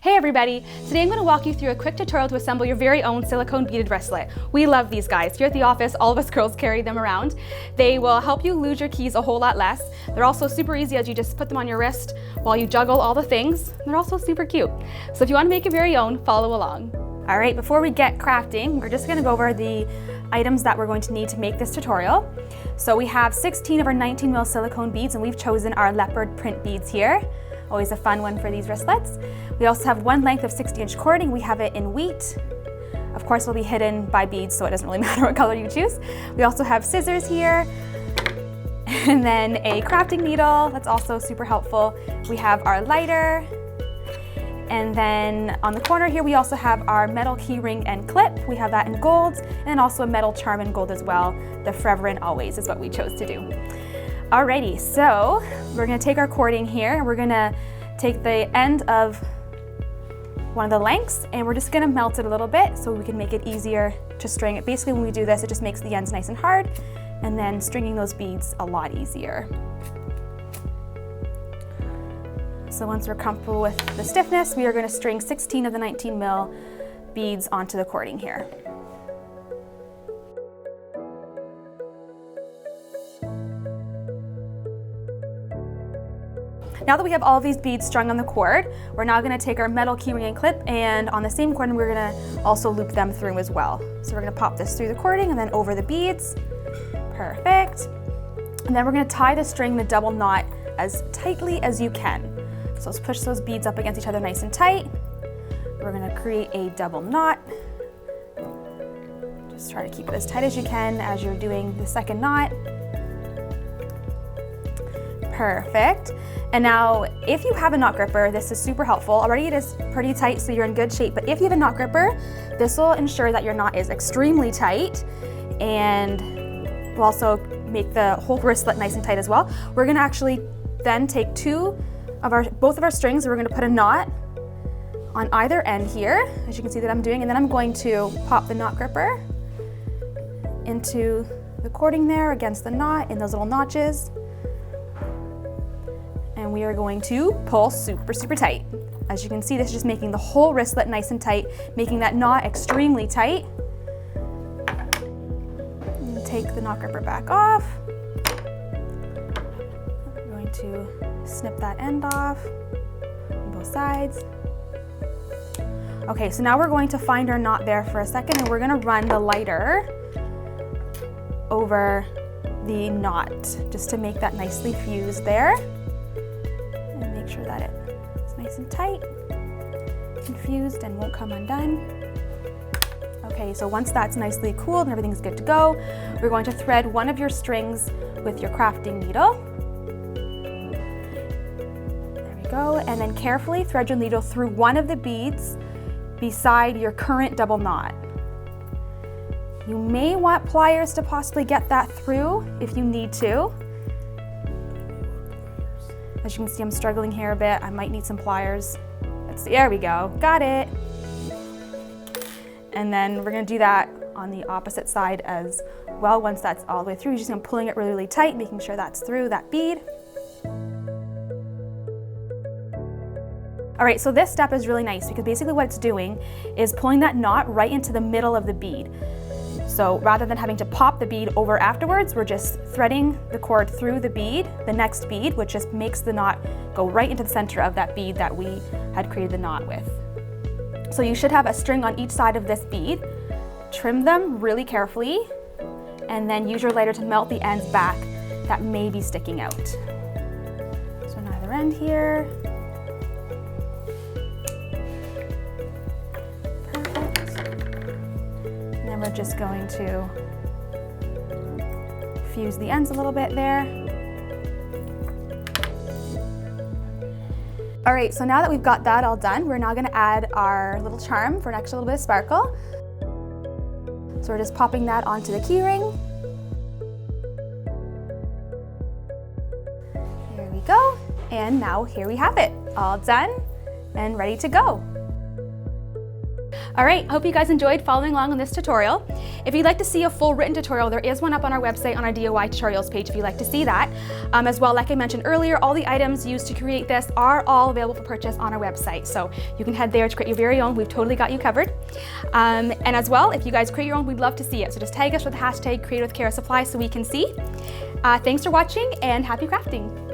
Hey everybody! Today I'm going to walk you through a quick tutorial to assemble your very own silicone beaded wristlet. We love these guys. Here at the office, all of us girls carry them around. They will help you lose your keys a whole lot less. They're also super easy as you just put them on your wrist while you juggle all the things. They're also super cute. So if you want to make your very own, follow along. All right, before we get crafting, we're just going to go over the items that we're going to need to make this tutorial. So we have 16 of our 19 mil silicone beads, and we've chosen our leopard print beads here. Always a fun one for these wristlets. We also have one length of 60-inch cording. We have it in wheat. Of course, it'll be hidden by beads, so it doesn't really matter what color you choose. We also have scissors here, and then a crafting needle. That's also super helpful. We have our lighter, and then on the corner here, we also have our metal key ring and clip. We have that in gold, and also a metal charm in gold as well. The Forever and Always is what we chose to do. Alrighty, so we're gonna take our cording here, and we're gonna take the end of one of the lengths, and we're just gonna melt it a little bit so we can make it easier to string it. Basically, when we do this, it just makes the ends nice and hard, and then stringing those beads a lot easier. So once we're comfortable with the stiffness, we are gonna string 16 of the 19 mil beads onto the cording here. Now that we have all of these beads strung on the cord, we're now going to take our metal keyring and clip, and on the same cord, we're going to also loop them through as well. So we're going to pop this through the cording and then over the beads. Perfect. And then we're going to tie the string, the double knot, as tightly as you can. So let's push those beads up against each other nice and tight. We're going to create a double knot. Just try to keep it as tight as you can as you're doing the second knot. Perfect. And now, if you have a knot gripper, this is super helpful. Already it is pretty tight, so you're in good shape. But if you have a knot gripper, this will ensure that your knot is extremely tight and will also make the whole wristlet nice and tight as well. We're gonna actually then take both of our strings, and we're gonna put a knot on either end here, as you can see that I'm doing, and then I'm going to pop the knot gripper into the cording there against the knot in those little notches. And we are going to pull super, super tight. As you can see, this is just making the whole wristlet nice and tight, making that knot extremely tight. And take the knot gripper back off. I'm going to snip that end off on both sides. Okay, so now we're going to find our knot there for a second, and we're gonna run the lighter over the knot, just to make that nicely fused there. Sure that it's nice and tight, infused, and won't come undone. Okay, so once that's nicely cooled and everything's good to go, we're going to thread one of your strings with your crafting needle. There we go, and then carefully thread your needle through one of the beads beside your current double knot. You may want pliers to possibly get that through if you need to. As you can see, I'm struggling here a bit. I might need some pliers. Let's see, there we go, got it. And then we're gonna do that on the opposite side as well. Once that's all the way through, you're just gonna pulling it really, really tight, making sure that's through that bead. All right, so this step is really nice because basically what it's doing is pulling that knot right into the middle of the bead. So rather than having to pop the bead over afterwards, we're just threading the cord through the bead, the next bead, which just makes the knot go right into the center of that bead that we had created the knot with. So you should have a string on each side of this bead. Trim them really carefully, and then use your lighter to melt the ends back that may be sticking out. So on either end here. We're just going to fuse the ends a little bit there. All right, so now that we've got that all done, we're now gonna add our little charm for an extra little bit of sparkle. So we're just popping that onto the key ring. Here we go. And now here we have it, all done and ready to go. All right, hope you guys enjoyed following along on this tutorial. If you'd like to see a full written tutorial, there is one up on our website on our DIY tutorials page if you'd like to see that. As well, like I mentioned earlier, all the items used to create this are all available for purchase on our website. So you can head there to create your very own. We've totally got you covered. And as well, if you guys create your own, we'd love to see it. So just tag us with the hashtag #CreateWithCaraSupply so we can see. Thanks for watching and happy crafting.